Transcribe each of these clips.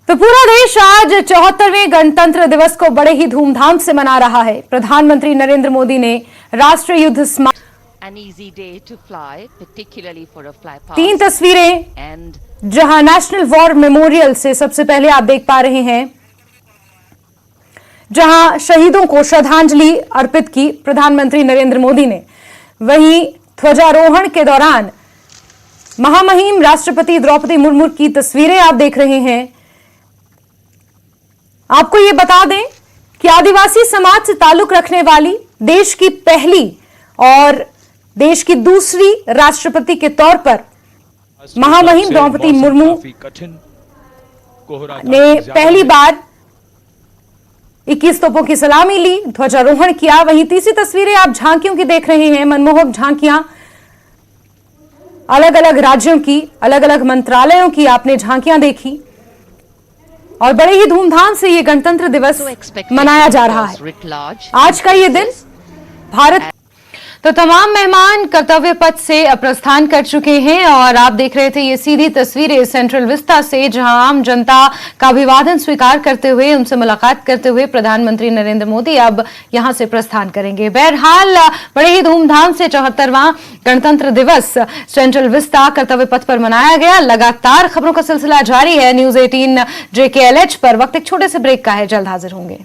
तो पूरा देश आज 74वें गणतंत्र दिवस को बड़े ही धूमधाम से मना रहा है। प्रधानमंत्री नरेंद्र मोदी ने राष्ट्रीय युद्ध स्मारक 3 तस्वीरें जहां नेशनल वॉर मेमोरियल से सबसे पहले आप देख पा रहे हैं, जहां शहीदों को श्रद्धांजलि अर्पित की प्रधानमंत्री नरेंद्र मोदी ने। वहीं ध्वजारोहण के दौरान महामहिम राष्ट्रपति द्रौपदी मुर्मू की तस्वीरें आप देख रहे हैं। आपको ये बता दें कि आदिवासी समाज से ताल्लुक रखने वाली देश की पहली और देश की दूसरी राष्ट्रपति के तौर पर महामहिम द्रौपदी मुर्मू ने पहली बार 21 तोपों की सलामी ली, ध्वजारोहण किया। वहीं तीसरी तस्वीरें आप झांकियों की देख रहे हैं, मनमोहक झांकियां, अलग अलग राज्यों की, अलग अलग मंत्रालयों की आपने झांकियां देखी और बड़े ही धूमधाम से ये गणतंत्र दिवस मनाया जा रहा है। आज का ये दिन भारत तो तमाम मेहमान कर्तव्य पथ से प्रस्थान कर चुके हैं और आप देख रहे थे ये सीधी तस्वीरें सेंट्रल विस्ता से, जहां आम जनता का अभिवादन स्वीकार करते हुए, उनसे मुलाकात करते हुए प्रधानमंत्री नरेंद्र मोदी अब यहां से प्रस्थान करेंगे। बहरहाल बड़े ही धूमधाम से 74वां गणतंत्र दिवस सेंट्रल विस्ता कर्तव्य पथ पर मनाया गया। लगातार खबरों का सिलसिला जारी है न्यूज 18 JKLH पर। वक्त एक छोटे से ब्रेक का है, जल्द हाजिर होंगे।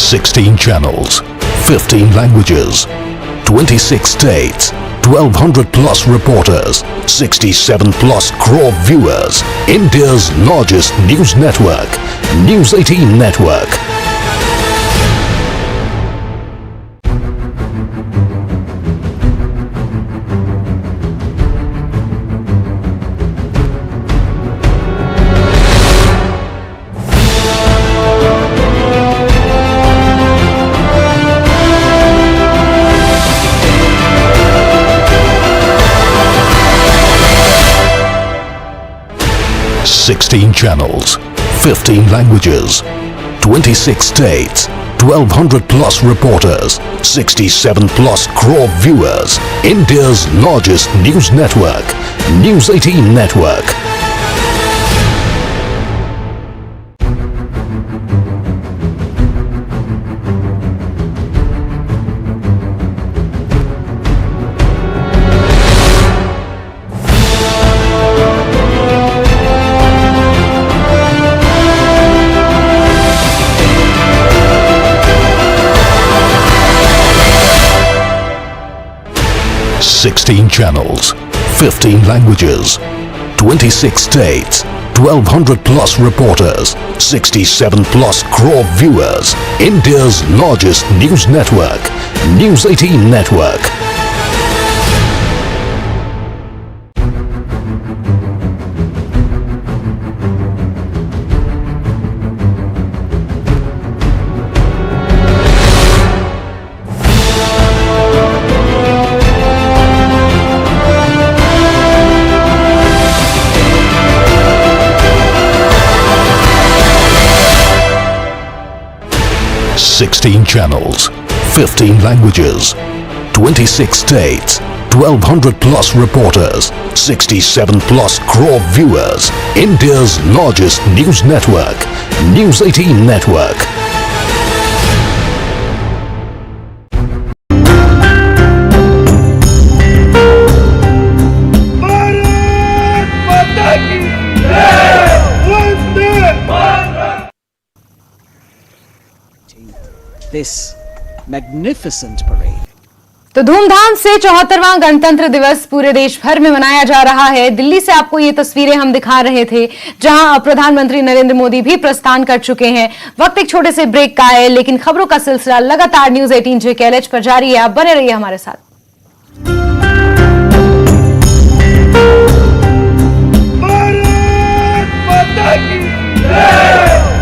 16 channels, 15 languages, 26 states, 1200 plus reporters, 67 plus crore viewers. India's largest news network, News 18 network. Sixteen channels, 15 languages, 26 states, 1200 plus reporters, 67 plus crore viewers. India's largest news network, News 18 network. Sixteen channels, 15 languages, 26 states, 1200 plus reporters, 67 plus crore viewers. India's largest news network, News 18 network. Sixteen channels, 15 languages, 26 states, 1200 plus reporters, 67 plus crore viewers. India's largest news network, News 18 network. This magnificent parade. तो धूमधाम से 74वां गणतंत्र दिवस पूरे देश भर में मनाया जा रहा है। दिल्ली से आपको ये तस्वीरें हम दिखा रहे थे, जहां प्रधानमंत्री नरेंद्र मोदी भी प्रस्थान कर चुके हैं। वक्त एक छोटे से ब्रेक का है, लेकिन खबरों का सिलसिला लगातार न्यूज 18 JKLH पर जारी है। आप बने रहिए हमारे साथ। भारत माता की जय।